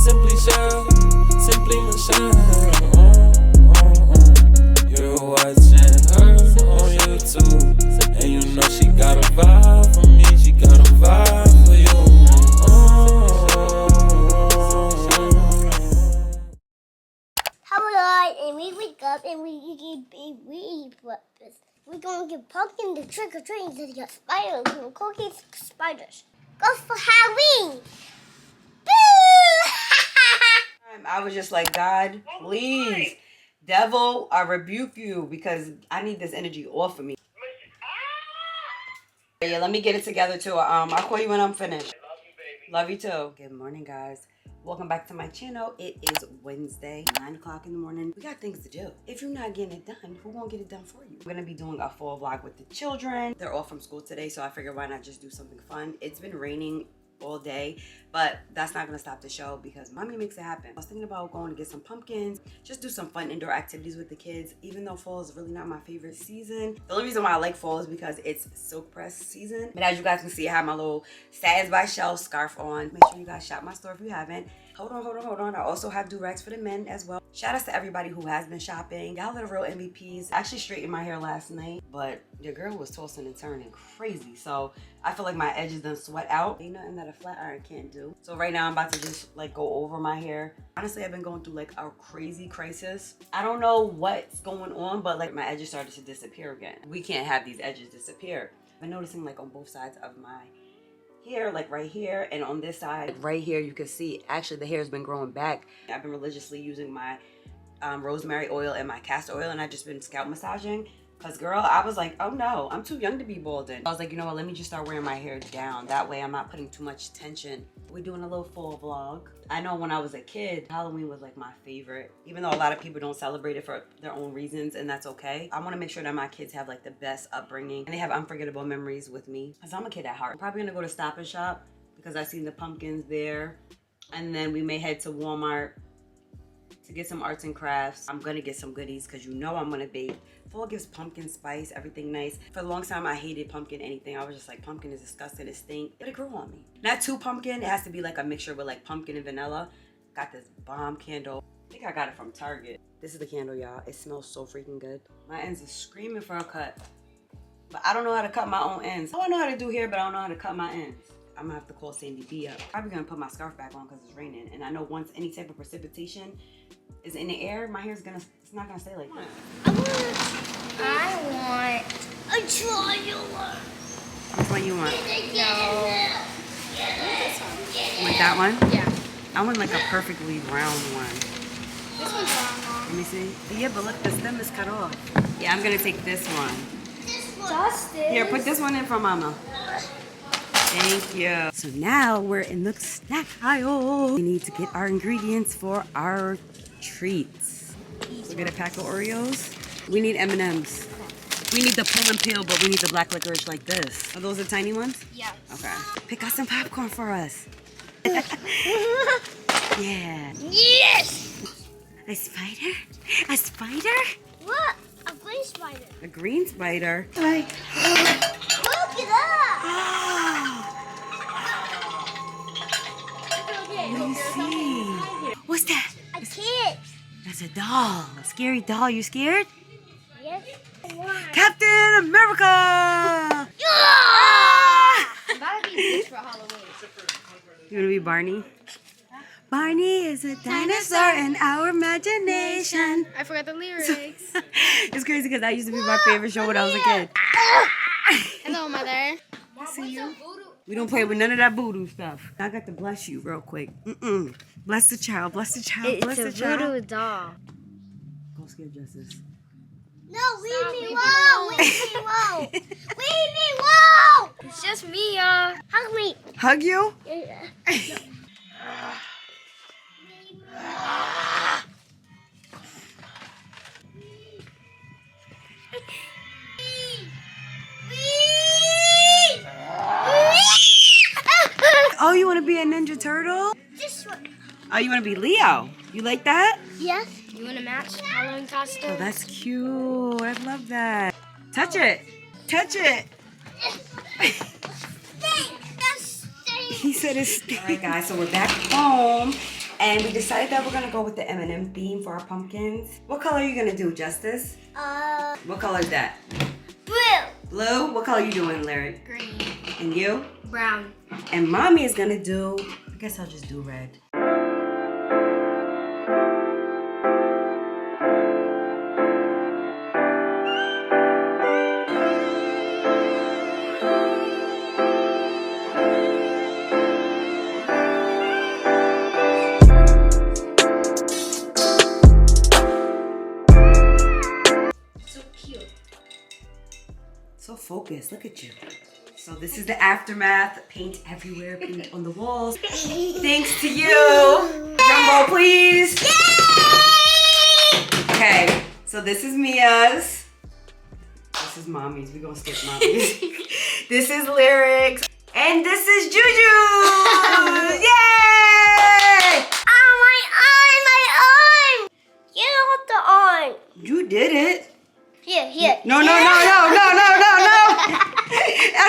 Simply Shell, Simply Michelle. You're watching her on YouTube, and you know she got a vibe for me, she got a vibe for you. Hello, and we wake up and we eat breakfast. We're gonna give Pumpkin the trick or treating to get spiders and cookies spiders. Go for Halloween! I was just like, God, please, devil, I rebuke you because I need this energy off of me. Yeah, let me get it together too. I'll call you when I'm finished. Love you too. Good morning, guys. Welcome back to my channel. It is Wednesday, 9 o'clock in the morning. We got things to do. If you're not getting it done, who won't get it done for you? We're gonna be doing a full vlog with the children. They're off from school today, so I figured why not just do something fun. It's been raining all day, but that's not gonna stop the show because mommy makes it happen. I was thinking about going to get some pumpkins, just do some fun indoor activities with the kids, even though fall is really not my favorite season. The only reason why I like fall is because it's silk press season. But as you guys can see, I have my little Sads by Shell scarf on. Make sure you guys shop my store if you haven't. Hold on. I also have do-rags for the men as well. Shout outs to everybody who has been shopping. Y'all are the real MVPs. I actually straightened my hair last night, but your girl was tossing and turning crazy. So I feel like my edges done sweat out. Ain't nothing that a flat iron can't do. So right now I'm about to just like go over my hair. Honestly, I've been going through like a crazy crisis. I don't know what's going on, but like my edges started to disappear again. We can't have these edges disappear. I've been noticing like on both sides of my hair, like right here and on this side, like right here, you can see actually the hair's been growing back. I've been religiously using my rosemary oil and my castor oil, and I've just been scalp massaging. Cause girl, I was like, oh no, I'm too young to be balding. I was like, you know what, let me just start wearing my hair down. That way I'm not putting too much tension. We're doing a little fall vlog. I know when I was a kid, Halloween was like my favorite. Even though a lot of people don't celebrate it for their own reasons, and that's okay. I wanna make sure that my kids have like the best upbringing and they have unforgettable memories with me. Cause I'm a kid at heart. I'm probably gonna go to Stop and Shop because I seen the pumpkins there. And then we may head to Walmart to get some arts and crafts. I'm gonna get some goodies because you know I'm gonna bake. Fall gives pumpkin spice, everything nice. For a long time, I hated pumpkin anything. I was just like, pumpkin is disgusting, it stink. But it grew on me. Not too pumpkin, it has to be like a mixture with like pumpkin and vanilla. Got this bomb candle. I think I got it from Target. This is the candle, y'all. It smells so freaking good. My ends are screaming for a cut. But I don't know how to cut my own ends. I know how to do hair, but I don't know how to cut my ends. I'm gonna have to call Sandy B up. Probably gonna put my scarf back on because it's raining. And I know once any type of precipitation is in the air, my hair's it's not gonna stay like that. I want a triangular. Which one you want? No. You want that one? Yeah. I want like a perfectly round one. This one's wrong. Let me see. Yeah, but look, the stem is cut off. Yeah, I'm gonna take this one. This one. Justin. Here, put this one in for mama. Thank you. So now we're in the snack aisle. We need to get our ingredients for our treats. So get a pack of Oreos. We need M&Ms. We need the pull and peel, but we need the black licorice like this. Are those the tiny ones? Yes. Okay. Pick out some popcorn for us. Yeah. Yes. A spider? A spider? What? A green spider. A green spider? Look it up. What do you see? What's that? A kid. That's a doll. A scary doll. You scared? Yes. Captain America! I'm about to be Peach for Halloween. You want to be Barney? Barney is a dinosaur in our imagination. I forgot the lyrics. It's crazy because that used to be my favorite show when I was a kid. Hello, Mother. I see you. We don't play with none of that voodoo stuff. I got to bless you real quick. Bless the child, bless the child, bless the child. It's a voodoo doll. Go scare Justice. No, leave me alone. Leave me alone. Leave me alone. It's just me, Hug me. Hug you? Oh, you want to be a Ninja Turtle? This one. Oh, you want to be Leo? You like that? Yes. You want to match Halloween costume? Oh, that's cute. I love that. Touch it. Touch it. Stink. That's stink. He said it's stink. All right, guys, so we're back home. And we decided that we're gonna go with the M&M theme for our pumpkins. What color are you gonna do, Justice? What color is that? Blue. Blue? What color are you doing, Lyric? Green. And you? Brown. And Mommy is gonna do, I guess I'll just do red. So focused, look at you. So this is the aftermath. Paint everywhere, paint on the walls. Thanks to you. Drum roll, please. Yay! Okay, so this is Mia's. This is Mommy's. We're gonna skip Mommy's. This is Lyrics. And this is Juju. Yay! Oh, my arm! Get off the arm. You did it. Here. No. I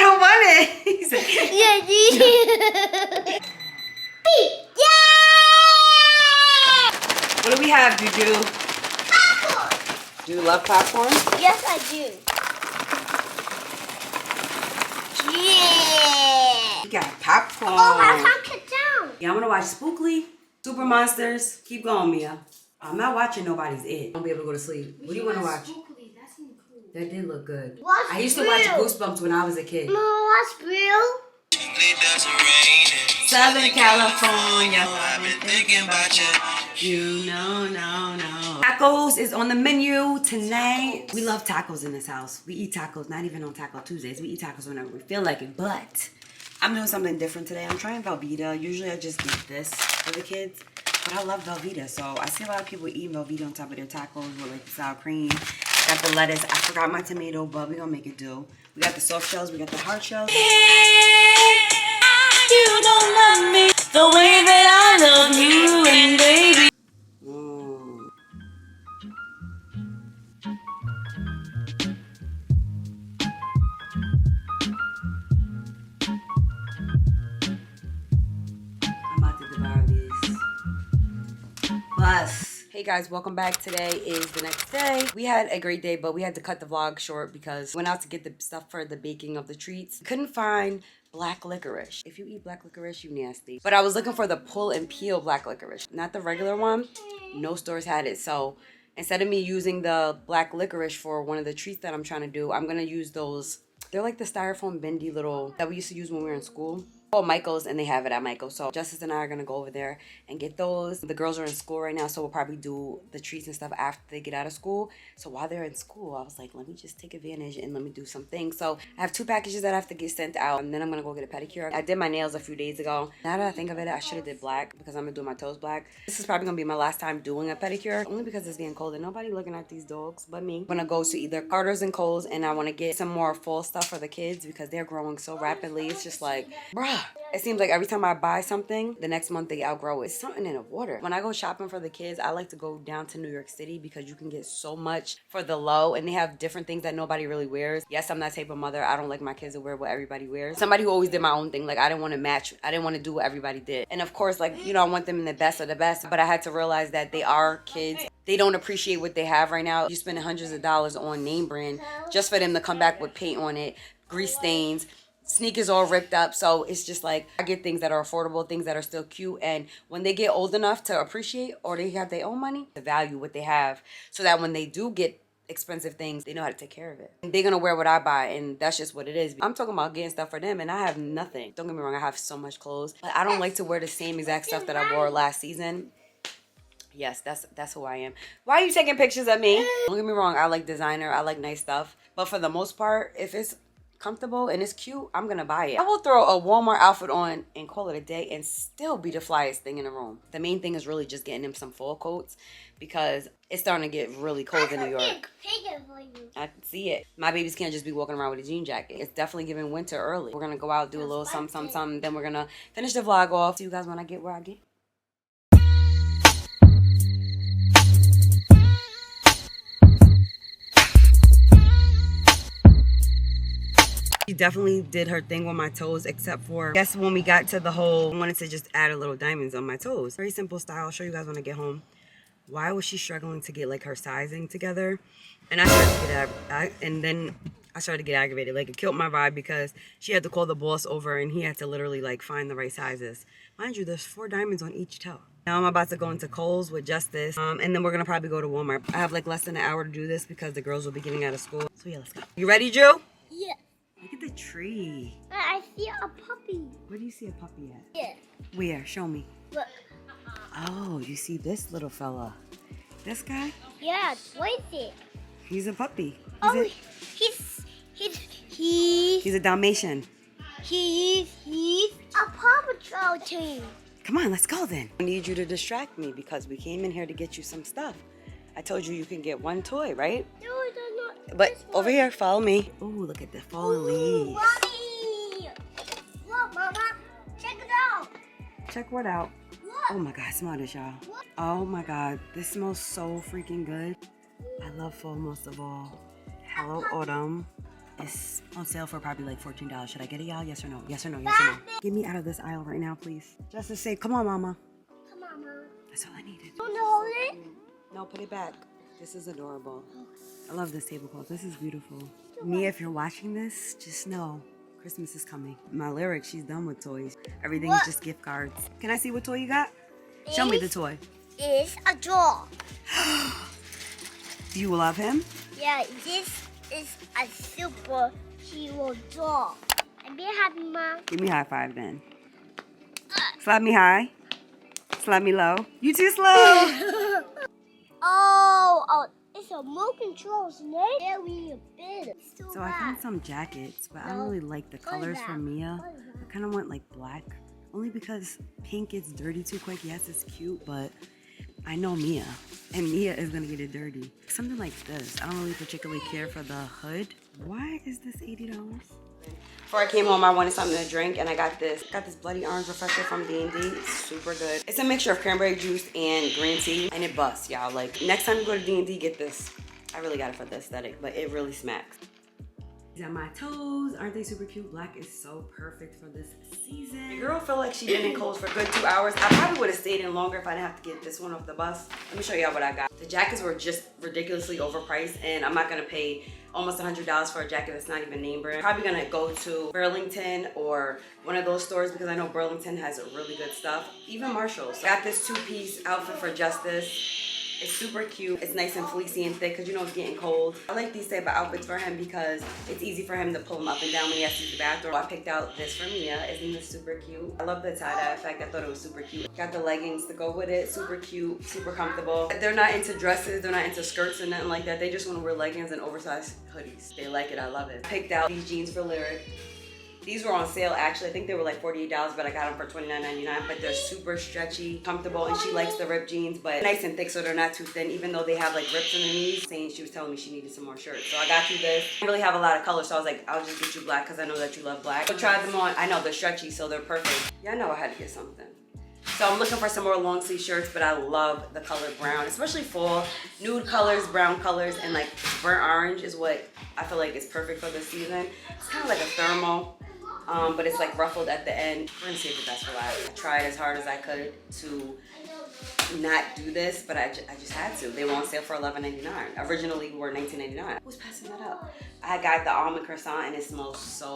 don't want it. He said, Yeah. what do we have, Juju? Popcorn. Do you love popcorn? Yes, I do. Yeah. We got popcorn. Oh, I can't get down. Yeah, I'm gonna watch Spookly, Super Monsters. Keep going, Mia. I'm not watching nobody's It. I won't be able to go to sleep. What do you want to watch? That did look good. Watch I used to watch Real. Goosebumps when I was a kid. No, what's real? Southern California. I've been thinking about you. You know. Tacos is on the menu tonight. We love tacos in this house. We eat tacos, not even on Taco Tuesdays. We eat tacos whenever we feel like it. But I'm doing something different today. I'm trying Velveeta. Usually I just eat this for the kids. But I love Velveeta. So I see a lot of people eating Velveeta on top of their tacos with like the sour cream. Got the lettuce. I forgot my tomato, but we're gonna make it do. We got the soft shells. We got the hard shells. You don't love me the way that I love you, and baby. I'm about to devour these. Bus. Hey guys, welcome back. Today is the next day. We had a great day, but we had to cut the vlog short because we went out to get the stuff for the baking of the treats. Couldn't find black licorice. If you eat black licorice, you nasty. But I was looking for the pull and peel black licorice, not the regular one. No stores had it. So instead of me using the black licorice for one of the treats that I'm trying to do, I'm gonna use those. They're like the styrofoam bendy little that we used to use when we were in school. Oh, Michael's, and they have it at Michael's. So Justice and I are gonna go over there and get those. The girls are in school right now, so we'll probably do the treats and stuff after they get out of school. So while they're in school, I was like, let me just take advantage and let me do some things. So I have 2 packages that I have to get sent out, and then I'm gonna go get a pedicure. I did my nails a few days ago. Now that I think of it, I should have did black because I'm gonna do my toes black. This is probably gonna be my last time doing a pedicure, only because it's being cold and nobody looking at these dogs but me. I'm gonna go to either Carter's and Kohl's, and I wanna get some more fall stuff for the kids because they're growing so rapidly. It's just like, bruh. It seems like every time I buy something, the next month they outgrow it. It's something in the water. When I go shopping for the kids, I like to go down to New York City because you can get so much for the low, and they have different things that nobody really wears. Yes, I'm that type of mother. I don't like my kids to wear what everybody wears. Somebody who always did my own thing. Like, I didn't want to match. I didn't want to do what everybody did. And of course, like, you know, I want them in the best of the best, but I had to realize that they are kids. They don't appreciate what they have right now. You spend hundreds of dollars on name brand just for them to come back with paint on it, grease stains, sneakers all ripped up. So it's just like, I get things that are affordable, things that are still cute, and when they get old enough to appreciate, or they have their own money, to value what they have, so that when they do get expensive things, they know how to take care of it. And they're gonna wear what I buy, and that's just what it is. I'm talking about getting stuff for them, and I have nothing. Don't get me wrong, I have so much clothes, but I don't like to wear the same exact stuff that I wore last season. Yes, that's who I am. Why are you taking pictures of me? Don't get me wrong, I like designer, I like nice stuff, but for the most part, if it's comfortable and it's cute, I'm gonna buy it. I will throw a Walmart outfit on and call it a day and still be the flyest thing in the room. The main thing is really just getting them some fall coats because it's starting to get really cold in New York. I can see it. My babies can't just be walking around with a jean jacket. It's definitely giving winter early. We're gonna go out, do a little something, then we're gonna finish the vlog off. See you guys when I get where I get. She definitely did her thing with my toes, except for, I guess when we got to the whole, I wanted to just add a little diamonds on my toes. Very simple style. I'll show you guys when I get home. Why was she struggling to get like her sizing together? And I started to get aggravated. Like, it killed my vibe because she had to call the boss over and he had to literally like find the right sizes. Mind you, there's 4 diamonds on each toe. Now I'm about to go into Kohl's with Justice, and then we're gonna probably go to Walmart. I have like less than an hour to do this because the girls will be getting out of school. So yeah, let's go. You ready, Drew? Yeah. Look at the tree. I see a puppy. Where do you see a puppy at? Yeah. Where? Show me. Look. Oh, you see this little fella? This guy? Yeah, what is it? He's a puppy. He's a Dalmatian. He's a Paw Patrol team. Come on, let's go then. I need you to distract me because we came in here to get you some stuff. I told you you can get 1 toy, right? No, not. But over here, follow me. Oh, look at the fallen leaves. Mommy! Look, Mama. Check it out. Check what out? Look. Oh my God, smell this, y'all. Oh my God, this smells so freaking good. I love fall most of all. Hello, Autumn. It's on sale for probably like $14. Should I get it, y'all? Yes or no? Yes or no? Yes or no? Get me out of this aisle right now, please. Justice, say, come on, Mama. Come on, Mama. That's all I needed. You want to hold it? No, put it back. This is adorable. I love this tablecloth. This is beautiful. Mia, if you're watching this, just know Christmas is coming. My lyric, she's done with toys. Everything's just gift cards. Can I see what toy you got? Show me the toy. It's a doll. Do you love him? Yeah, this is a super hero doll. I'm very happy, Mom. Give me a high five then. Slap me high. Slap me low. You too slow. Oh, it's a remote control snake. Very big. So I found some jackets, but I don't really like the colors from Mia. I kind of want like black, only because pink gets dirty too quick. Yes, it's cute, but I know Mia, and Mia is gonna get it dirty. Something like this. I don't really particularly care for the hood. Why is this $80? Before I came home, I wanted something to drink, and I got this. Bloody Orange Refresher from D&D. It's super good. It's a mixture of cranberry juice and green tea, and it busts, y'all. Like, next time you go to D&D, get this. I really got it for the aesthetic, but it really smacks. These are my toes. Aren't they super cute? Black is so perfect for this season. The girl felt like she been in Kohl's for a good 2 hours. I probably would have stayed in longer if I didn't have to get this one off the bus. Let me show y'all what I got. The jackets were just ridiculously overpriced, and I'm not gonna pay almost $100 for a jacket that's not even name brand. Probably gonna go to Burlington or one of those stores because I know Burlington has really good stuff. Even Marshall's. Got this 2-piece outfit for Justice. It's super cute. It's nice and fleecy and thick because you know it's getting cold. I like these type of outfits for him because it's easy for him to pull them up and down when he has to use the bathroom. I picked out this for Mia. Isn't this super cute? I love the tie-dye effect. I thought it was super cute. Got the leggings to go with it. Super cute, super comfortable. They're not into dresses. They're not into skirts or nothing like that. They just want to wear leggings and oversized hoodies. They like it. I love it. Picked out these jeans for Lyric. These were on sale actually. I think they were like $48, but I got them for $29.99. But they're super stretchy, comfortable, and she likes the ripped jeans, but nice and thick so they're not too thin, even though they have like rips in the knees. She was telling me she needed some more shirts. So I got you this. I don't really have a lot of colors, so I was like, I'll just get you black because I know that you love black. So tried them on. I know they're stretchy, so they're perfect. Yeah, I know I had to get something. So I'm looking for some more long sleeve shirts, but I love the color brown, especially fall. Nude colors, brown colors, and like burnt orange is what I feel like is perfect for this season. It's kind of like a thermal. But it's like ruffled at the end. We're gonna save the best for last. I tried as hard as I could to not do this, but I just had to. They were on sale for $11.99. Originally were $19.99. Who's passing that up? I got the almond croissant and it smells so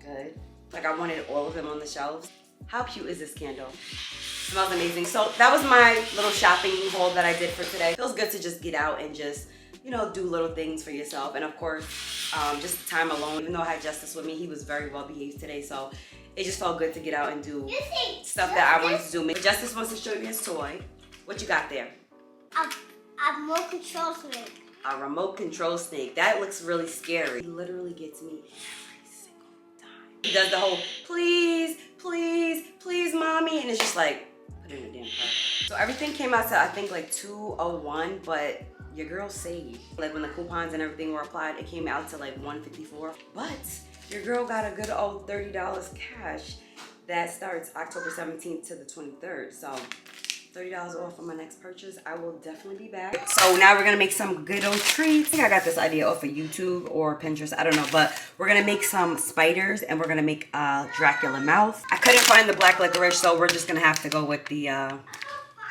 good. Like I wanted all of them on the shelves. How cute is this candle? Smells amazing. So that was my little shopping haul that I did for today. Feels good to just get out and just, you know, do little things for yourself. And of course, just time alone. Even though I had Justice with me, he was very well behaved today. So it just felt good to get out and do stuff that I wanted to do. Justice wants to show you his toy. What you got there? A remote control snake. A remote control snake. That looks really scary. He literally gets me every single time. He does the whole, please, please, please, mommy. And it's just like, put it in a damn cart. So everything came out to, I think, like $201, but your girl saved. Like when the coupons and everything were applied, it came out to like $154. But your girl got a good old $30 cash that starts October 17th to the 23rd. So $30 off on my next purchase. I will definitely be back. So now we're gonna make some good old treats. I think I got this idea off of YouTube or Pinterest, I don't know, but we're gonna make some spiders and we're gonna make a Dracula mouth. I couldn't find the black licorice, so we're just gonna have to go with the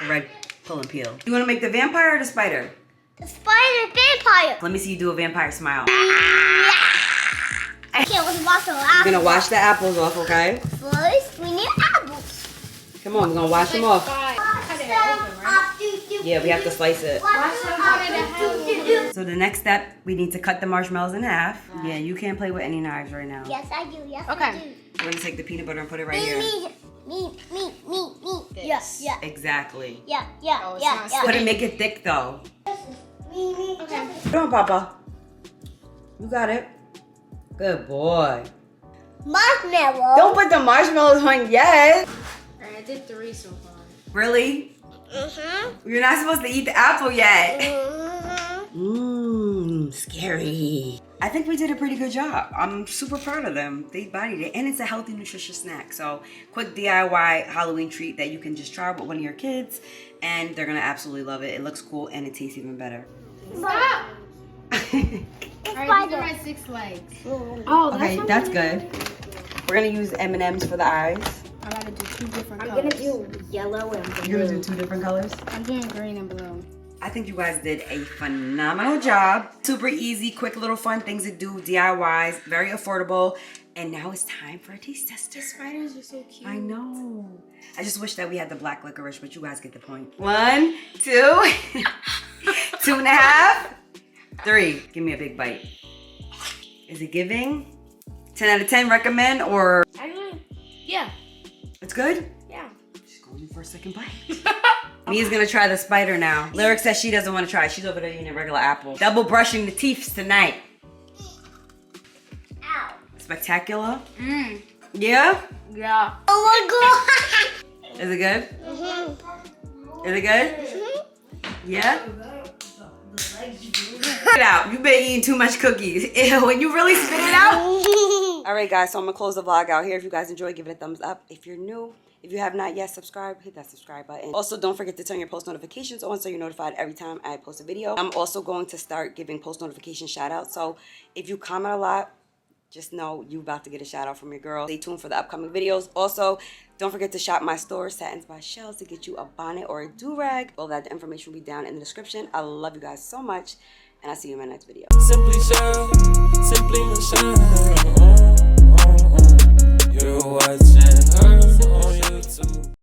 red pull and peel. You wanna make the vampire or the spider? The spider vampire. Let me see you do a vampire smile. Okay, let's wash the We're apples. gonna wash the apples off, okay? First, we need apples. Come on, we're gonna wash them off. Yeah, we have to slice it. So the next step, we need to cut the marshmallows in half. Yeah, you can't play with any knives right now. Yes, I do. Yes, Okay. I do. We're gonna take the peanut butter and put it right Me. here. Yes. Yeah. Exactly. Yeah. Oh, it's not Put it, make it thick though. Okay. Come on, Papa. You got it. Good boy. Marshmallow. Don't put the marshmallows on yet. Alright, I did 3 so far. Really? Mm-hmm. You're not supposed to eat the apple yet. Mm-hmm. Mmm, scary. I think we did a pretty good job. I'm super proud of them. They bodied it. And it's a healthy, nutritious snack. So, quick DIY Halloween treat that you can just try with one of your kids. And they're going to absolutely love it. It looks cool and it tastes even better. Stop! Alright, these are my 6 legs. Oh, Okay, that's good. We're going to use M&M's for the eyes. I gotta do 2 different colors. I'm gonna do yellow and blue. You're going to do 2 different colors? I'm doing green and blue. I think you guys did a phenomenal job. Super easy, quick little fun things to do, DIYs, very affordable. And now it's time for a taste tester. The spiders are so cute. I know. I just wish that we had the black licorice, but you guys get the point. 1, 2, 2.5, 3. Give me a big bite. Is it giving? 10 out of 10 recommend or? Actually, yeah. It's good? Yeah. She's going in for a second bite. Mia's gonna try the spider now. Lyric says she doesn't want to try. She's over there eating a regular apple. Double brushing the teeth tonight. Ow. Spectacular. Mmm. Yeah? Yeah. Oh my god. Is it good? Mm-hmm. Is it good? Yeah? Spit it out. You've been eating too much cookies. Ew, when you really spit it out. All right, guys, so I'm gonna close the vlog out here. If you guys enjoyed, give it a thumbs up. If you're new, if you have not yet subscribed, hit that subscribe button. Also, don't forget to turn your post notifications on so you're notified every time I post a video. I'm also going to start giving post notification shout outs. So if you comment a lot, just know you're about to get a shout out from your girl. Stay tuned for the upcoming videos. Also, don't forget to shop my store, Satins by Shells, to get you a bonnet or a do-rag. All that information will be down in the description. I love you guys so much, and I'll see you in my next video. Simply Shell, Simply Michelle. You're watching her on YouTube.